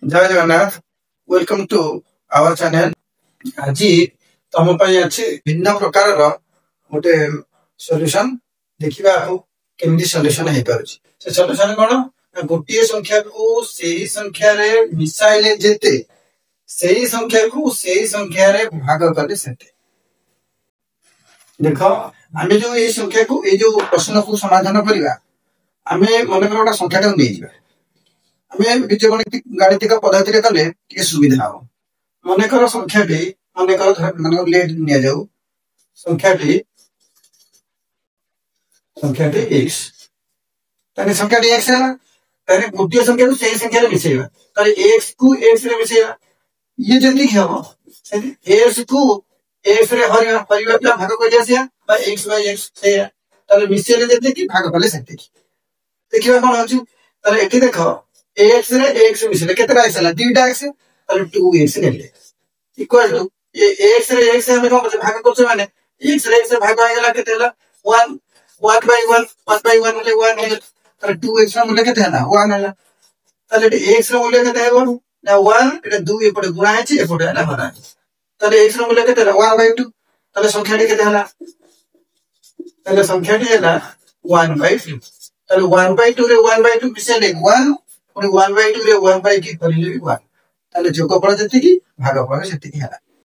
जय Jagannath welcome to our channel. आज तुम अच्छे भिन्न प्रकार गोटे सॉल्यूशन देखा केमती सॉल्यूशन हो पारे से सॉल्यूशन कौन गोटे संख्या को सही संख्या रे मिसाइले जेते सही संख्या को सही संख्या रे भाग कले सेते। देख आम जो ये संख्या को ये जो प्रश्न को समाधान करवा आम मन कर संख्या टाइम नहीं जावा आम बीजगणित गाणितिक पद्धति कले सुविधा हम मनकर संख्याटी मनकर मान लेट नि जाऊ संख्याटी एक्स संख्याटी एक्स है गोटे संख्या को सही संख्या मिसेगा एक्स को एक्स रे मिसेगा ये जल्दी हम एक्स को एक्स रे हरिया भाग कर एक्स बाय एक्स से मिसेले जल्दी कि भाग कले से देखा कौन अच्छे ये देख एक्स रे एक्स मिसले केतेटा एक्स हला दुईटा एक्स ताले 2x नेले इक्वल टू ये एक्स रे एक्स हम कोन भाग करछ माने एक्स रे एक्स भाग आ गेला केते हला 1 1 बाय 1 1 बाय 1 मतलब 1 है ताले 2x रा मूल्य केते हला 1 हला ताले x रा मूल्य केते हेबो ना 1 एटा 2 एपटे गुणा है एपटे हला भरा ताले x रा मूल्य केते हला 1 बाय 2 ताले संख्याटी केते हला ताले संख्याटी हला 1 बाय 2 ताले 1 बाय 2 रे 1 बाय 2 मिसले 1 1 बाय 2 रे 1 बाय की करिले 1 ताले जोगफल जति की भागफल सेति की हला।